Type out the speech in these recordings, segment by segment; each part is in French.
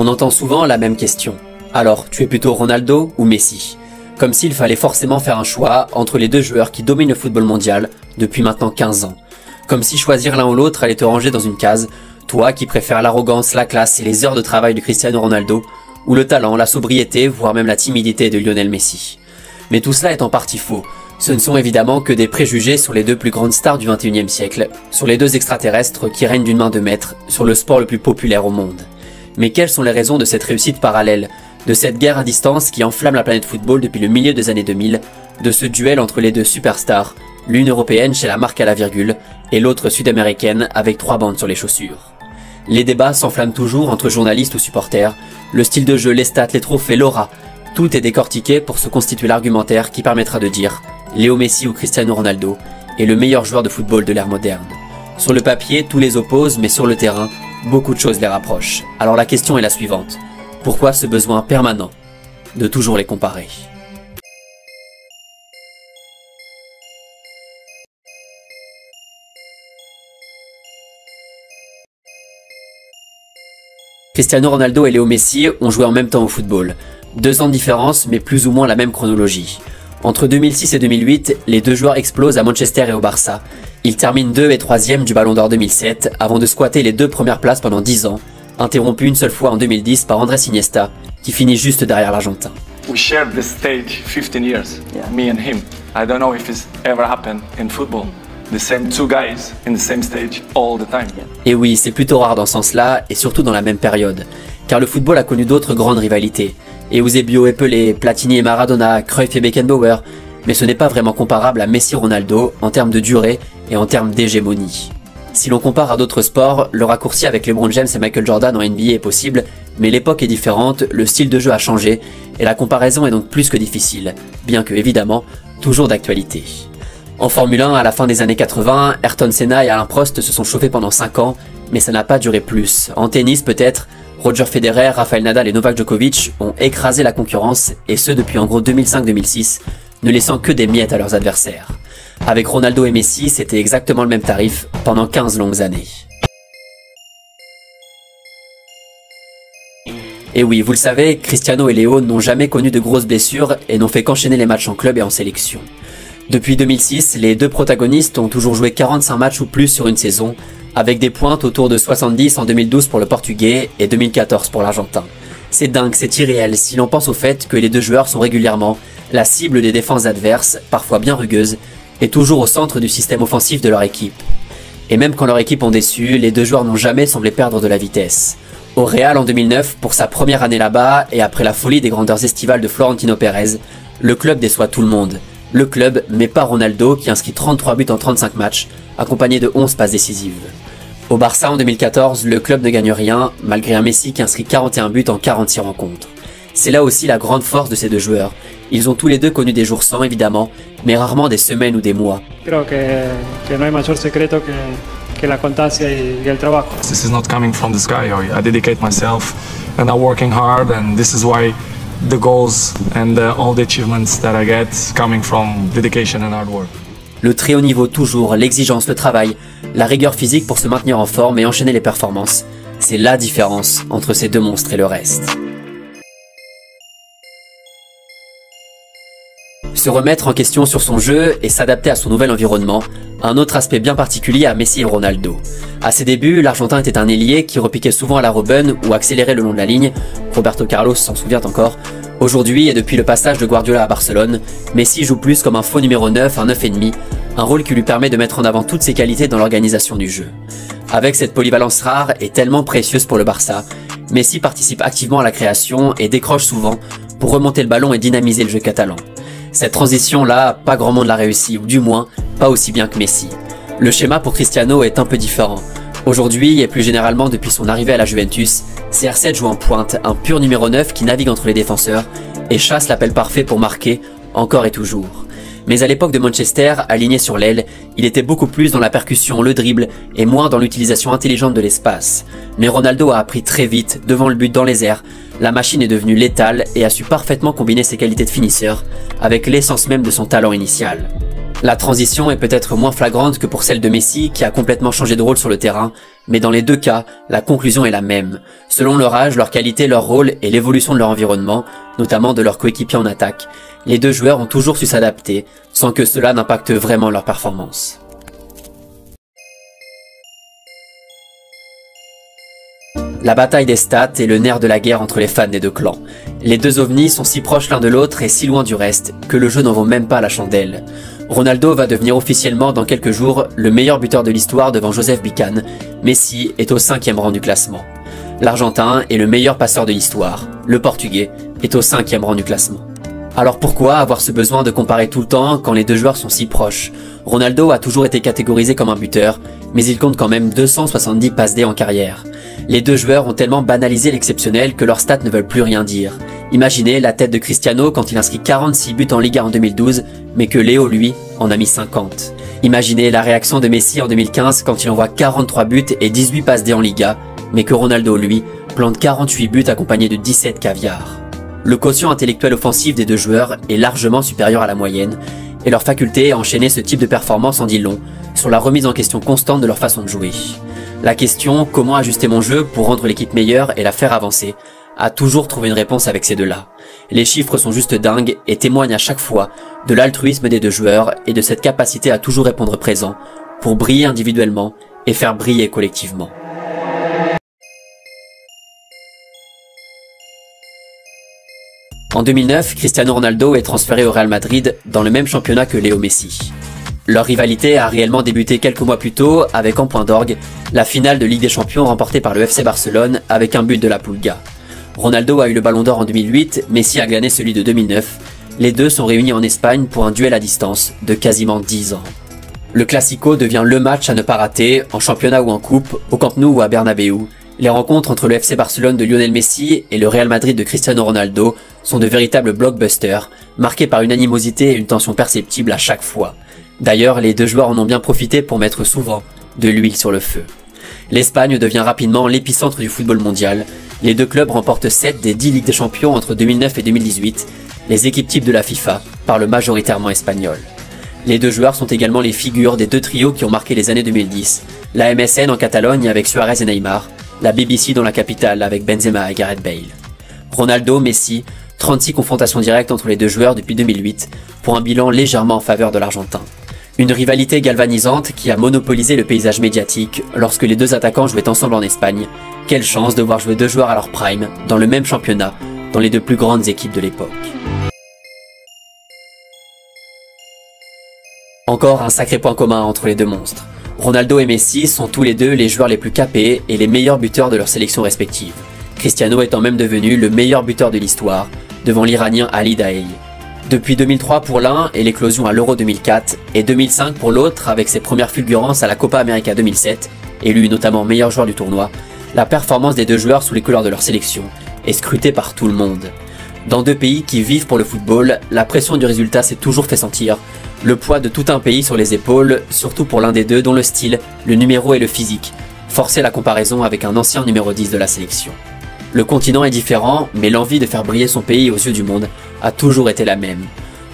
On entend souvent la même question. Alors, tu es plutôt Ronaldo ou Messi? Comme s'il fallait forcément faire un choix entre les deux joueurs qui dominent le football mondial depuis maintenant 15 ans. Comme si choisir l'un ou l'autre allait te ranger dans une case, toi qui préfères l'arrogance, la classe et les heures de travail de Cristiano Ronaldo, ou le talent, la sobriété, voire même la timidité de Lionel Messi. Mais tout cela est en partie faux. Ce ne sont évidemment que des préjugés sur les deux plus grandes stars du XXIe siècle, sur les deux extraterrestres qui règnent d'une main de maître sur le sport le plus populaire au monde. Mais quelles sont les raisons de cette réussite parallèle, de cette guerre à distance qui enflamme la planète football depuis le milieu des années 2000, de ce duel entre les deux superstars, l'une européenne chez la marque à la virgule et l'autre sud-américaine avec 3 bandes sur les chaussures? Les débats s'enflamment toujours entre journalistes ou supporters, le style de jeu, les stats, les trophées, l'aura, tout est décortiqué pour se constituer l'argumentaire qui permettra de dire Léo Messi ou Cristiano Ronaldo est le meilleur joueur de football de l'ère moderne. Sur le papier, tout les oppose, mais sur le terrain, beaucoup de choses les rapprochent. Alors la question est la suivante. Pourquoi ce besoin permanent de toujours les comparer? Cristiano Ronaldo et Léo Messi ont joué en même temps au football. 2 ans de différence, mais plus ou moins la même chronologie. Entre 2006 et 2008, les deux joueurs explosent à Manchester et au Barça. Ils terminent 2 et 3e du Ballon d'Or 2007, avant de squatter les 2 premières places pendant 10 ans, interrompu une seule fois en 2010 par Andrés Iniesta, qui finit juste derrière l'Argentin. We shared this stage 15 years, me and him. I don't know if it's ever happened in football. The same 2 guys in the same stage all the time. Et oui, c'est plutôt rare dans ce sens-là, et surtout dans la même période, car le football a connu d'autres grandes rivalités. Eusebio et Pelé, Platini et Maradona, Cruyff et Beckenbauer, mais ce n'est pas vraiment comparable à Messi-Ronaldo en termes de durée et en termes d'hégémonie. Si l'on compare à d'autres sports, le raccourci avec LeBron James et Michael Jordan en NBA est possible, mais l'époque est différente, le style de jeu a changé, et la comparaison est donc plus que difficile, bien que évidemment, toujours d'actualité. En Formule 1, à la fin des années 80, Ayrton Senna et Alain Prost se sont chauffés pendant 5 ans, mais ça n'a pas duré plus. En tennis peut-être, Roger Federer, Rafael Nadal et Novak Djokovic ont écrasé la concurrence, et ce depuis en gros 2005-2006, ne laissant que des miettes à leurs adversaires. Avec Ronaldo et Messi, c'était exactement le même tarif pendant 15 longues années. Et oui, vous le savez, Cristiano et Léo n'ont jamais connu de grosses blessures et n'ont fait qu'enchaîner les matchs en club et en sélection. Depuis 2006, les deux protagonistes ont toujours joué 45 matchs ou plus sur une saison, avec des pointes autour de 70 en 2012 pour le Portugais et 2014 pour l'Argentin. C'est dingue, c'est irréel si l'on pense au fait que les deux joueurs sont régulièrement la cible des défenses adverses, parfois bien rugueuses, et toujours au centre du système offensif de leur équipe. Et même quand leur équipe ont déçu, les deux joueurs n'ont jamais semblé perdre de la vitesse. Au Real en 2009, pour sa première année là-bas, et après la folie des grandeurs estivales de Florentino Pérez, le club déçoit tout le monde. Le club, mais pas Ronaldo, qui inscrit 33 buts en 35 matchs, accompagné de 11 passes décisives. Au Barça en 2014, le club ne gagne rien, malgré un Messi qui inscrit 41 buts en 46 rencontres. C'est là aussi la grande force de ces deux joueurs. Ils ont tous les deux connu des jours sans, évidemment, mais rarement des semaines ou des mois. Creo que no hay mayor secreto que la constancia y el trabajo. This is not coming from the sky. I dedicate myself and I'm working hard, and this is why the goals and all the achievements that I get coming from dedication and hard work. Le très haut niveau toujours, l'exigence, le travail, la rigueur physique pour se maintenir en forme et enchaîner les performances, c'est la différence entre ces deux monstres et le reste. Se remettre en question sur son jeu et s'adapter à son nouvel environnement, un autre aspect bien particulier à Messi et Ronaldo. À ses débuts, l'Argentin était un ailier qui repiquait souvent à la Robben ou accélérait le long de la ligne, Roberto Carlos s'en souvient encore. Aujourd'hui et depuis le passage de Guardiola à Barcelone, Messi joue plus comme un faux numéro 9, un 9,5, un rôle qui lui permet de mettre en avant toutes ses qualités dans l'organisation du jeu. Avec cette polyvalence rare et tellement précieuse pour le Barça, Messi participe activement à la création et décroche souvent pour remonter le ballon et dynamiser le jeu catalan. Cette transition-là, pas grand monde l'a réussi, ou du moins, pas aussi bien que Messi. Le schéma pour Cristiano est un peu différent. Aujourd'hui, et plus généralement depuis son arrivée à la Juventus, CR7 joue en pointe, un pur numéro 9 qui navigue entre les défenseurs et chasse l'appel parfait pour marquer, encore et toujours. Mais à l'époque de Manchester, aligné sur l'aile, il était beaucoup plus dans la percussion, le dribble, et moins dans l'utilisation intelligente de l'espace. Mais Ronaldo a appris très vite, devant le but dans les airs, la machine est devenue létale et a su parfaitement combiner ses qualités de finisseur avec l'essence même de son talent initial. La transition est peut-être moins flagrante que pour celle de Messi qui a complètement changé de rôle sur le terrain, mais dans les deux cas, la conclusion est la même. Selon leur âge, leur qualité, leur rôle et l'évolution de leur environnement, notamment de leurs coéquipiers en attaque, les deux joueurs ont toujours su s'adapter, sans que cela n'impacte vraiment leur performance. La bataille des stats est le nerf de la guerre entre les fans des deux clans. Les deux ovnis sont si proches l'un de l'autre et si loin du reste que le jeu n'en vaut même pas la chandelle. Ronaldo va devenir officiellement dans quelques jours le meilleur buteur de l'histoire devant Joseph Bican. Messi est au 5e rang du classement. L'Argentin est le meilleur passeur de l'histoire. Le Portugais est au 5e rang du classement. Alors pourquoi avoir ce besoin de comparer tout le temps quand les deux joueurs sont si proches? Ronaldo a toujours été catégorisé comme un buteur, mais il compte quand même 270 passes D en carrière. Les deux joueurs ont tellement banalisé l'exceptionnel que leurs stats ne veulent plus rien dire. Imaginez la tête de Cristiano quand il inscrit 46 buts en Liga en 2012, mais que Léo, lui, en a mis 50. Imaginez la réaction de Messi en 2015 quand il envoie 43 buts et 18 passes D en Liga, mais que Ronaldo, lui, plante 48 buts accompagnés de 17 caviars. Le quotient intellectuel offensif des deux joueurs est largement supérieur à la moyenne, et leur faculté à enchaîner ce type de performance en dit long sur la remise en question constante de leur façon de jouer. La question « Comment ajuster mon jeu pour rendre l'équipe meilleure et la faire avancer ?» a toujours trouvé une réponse avec ces deux-là. Les chiffres sont juste dingues et témoignent à chaque fois de l'altruisme des deux joueurs et de cette capacité à toujours répondre présent pour briller individuellement et faire briller collectivement. En 2009, Cristiano Ronaldo est transféré au Real Madrid dans le même championnat que Léo Messi. Leur rivalité a réellement débuté quelques mois plus tôt avec en point d'orgue la finale de Ligue des Champions remportée par le FC Barcelone avec un but de la Pulga. Ronaldo a eu le Ballon d'Or en 2008, Messi a glané celui de 2009. Les deux sont réunis en Espagne pour un duel à distance de quasiment 10 ans. Le Classico devient le match à ne pas rater, en championnat ou en coupe, au Camp Nou ou à Bernabéu. Les rencontres entre le FC Barcelone de Lionel Messi et le Real Madrid de Cristiano Ronaldo sont de véritables blockbusters, marqués par une animosité et une tension perceptible à chaque fois. D'ailleurs, les deux joueurs en ont bien profité pour mettre souvent de l'huile sur le feu. L'Espagne devient rapidement l'épicentre du football mondial. Les deux clubs remportent 7 des 10 Ligues des Champions entre 2009 et 2018. Les équipes types de la FIFA parlent majoritairement espagnol. Les deux joueurs sont également les figures des deux trios qui ont marqué les années 2010. La MSN en Catalogne avec Suarez et Neymar, la BBC dans la capitale avec Benzema et Gareth Bale. Ronaldo, Messi, 36 confrontations directes entre les deux joueurs depuis 2008 pour un bilan légèrement en faveur de l'Argentin. Une rivalité galvanisante qui a monopolisé le paysage médiatique lorsque les deux attaquants jouaient ensemble en Espagne. Quelle chance de voir jouer deux joueurs à leur prime dans le même championnat, dans les deux plus grandes équipes de l'époque. Encore un sacré point commun entre les deux monstres. Ronaldo et Messi sont tous les deux les joueurs les plus capés et les meilleurs buteurs de leurs sélections respectives. Cristiano étant même devenu le meilleur buteur de l'histoire, devant l'Iranien Ali Daei. Depuis 2003 pour l'un et l'éclosion à l'Euro 2004, et 2005 pour l'autre avec ses premières fulgurances à la Copa América 2007, élu notamment meilleur joueur du tournoi, la performance des deux joueurs sous les couleurs de leur sélection est scrutée par tout le monde. Dans deux pays qui vivent pour le football, la pression du résultat s'est toujours fait sentir, le poids de tout un pays sur les épaules, surtout pour l'un des deux dont le style, le numéro et le physique forçaient la comparaison avec un ancien numéro 10 de la sélection. Le continent est différent, mais l'envie de faire briller son pays aux yeux du monde a toujours été la même.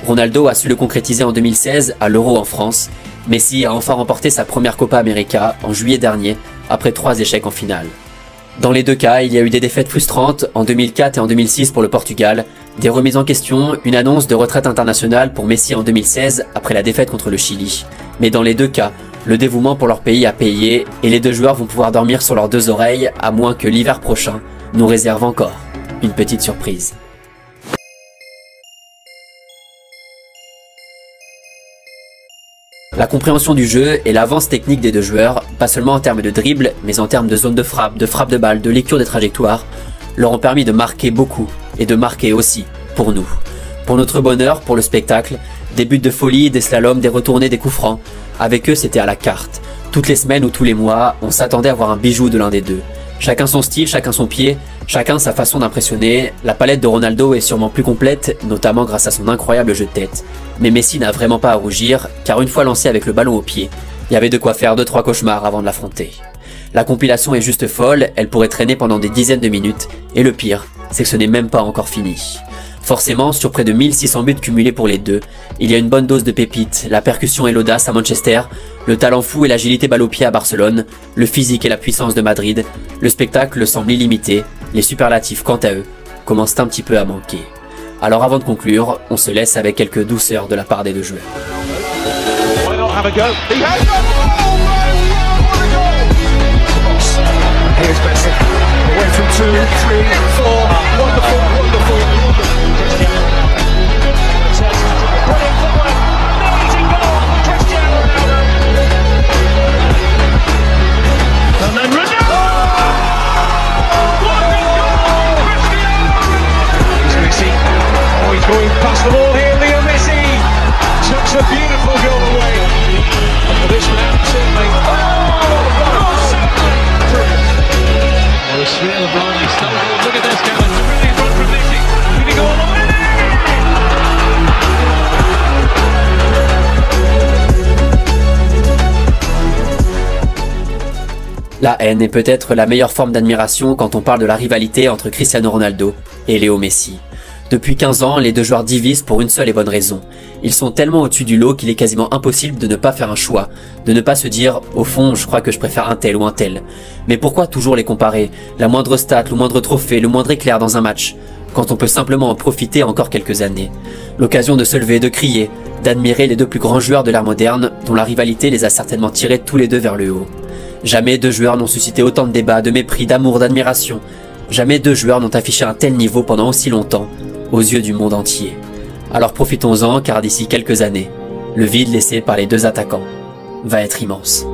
Ronaldo a su le concrétiser en 2016 à l'Euro en France. Messi a enfin remporté sa première Copa América en juillet dernier, après 3 échecs en finale. Dans les deux cas, il y a eu des défaites frustrantes en 2004 et en 2006 pour le Portugal, des remises en question, une annonce de retraite internationale pour Messi en 2016 après la défaite contre le Chili. Mais dans les deux cas, le dévouement pour leur pays a payé et les deux joueurs vont pouvoir dormir sur leurs deux oreilles à moins que l'hiver prochain nous réserve encore une petite surprise. La compréhension du jeu et l'avance technique des deux joueurs, pas seulement en termes de dribble, mais en termes de zone de frappe de balle, de lecture des trajectoires, leur ont permis de marquer beaucoup et de marquer aussi pour nous. Pour notre bonheur, pour le spectacle, des buts de folie, des slaloms, des retournées, des coups francs. Avec eux, c'était à la carte. Toutes les semaines ou tous les mois, on s'attendait à voir un bijou de l'un des deux. Chacun son style, chacun son pied, chacun sa façon d'impressionner. La palette de Ronaldo est sûrement plus complète, notamment grâce à son incroyable jeu de tête. Mais Messi n'a vraiment pas à rougir, car une fois lancé avec le ballon au pied, il y avait de quoi faire 2-3 cauchemars avant de l'affronter. La compilation est juste folle, elle pourrait traîner pendant des dizaines de minutes, et le pire, c'est que ce n'est même pas encore fini. Forcément, sur près de 1600 buts cumulés pour les deux, il y a une bonne dose de pépites, la percussion et l'audace à Manchester, le talent fou et l'agilité balle au pied à Barcelone, le physique et la puissance de Madrid. Le spectacle semble illimité, les superlatifs quant à eux commencent un petit peu à manquer. Alors avant de conclure, on se laisse avec quelques douceurs de la part des deux joueurs. Going past the ball here, Leo Messi tucks a beautiful goal away. And for this man, certainly. Oh, the sweet LeBron, he's still good. Look at this, Kevin. It's a brilliant run from Messi. Can he go all the way? La haine est peut-être la meilleure forme d'admiration quand on parle de la rivalité entre Cristiano Ronaldo et Léo Messi. Depuis 15 ans, les deux joueurs divisent pour une seule et bonne raison. Ils sont tellement au-dessus du lot qu'il est quasiment impossible de ne pas faire un choix, de ne pas se dire « au fond, je crois que je préfère un tel ou un tel ». Mais pourquoi toujours les comparer? La moindre stat, le moindre trophée, le moindre éclair dans un match, quand on peut simplement en profiter encore quelques années. L'occasion de se lever, de crier, d'admirer les deux plus grands joueurs de l'ère moderne, dont la rivalité les a certainement tirés tous les deux vers le haut. Jamais deux joueurs n'ont suscité autant de débats, de mépris, d'amour, d'admiration. Jamais deux joueurs n'ont affiché un tel niveau pendant aussi longtemps, aux yeux du monde entier. Alors profitons-en car d'ici quelques années, le vide laissé par les deux attaquants va être immense.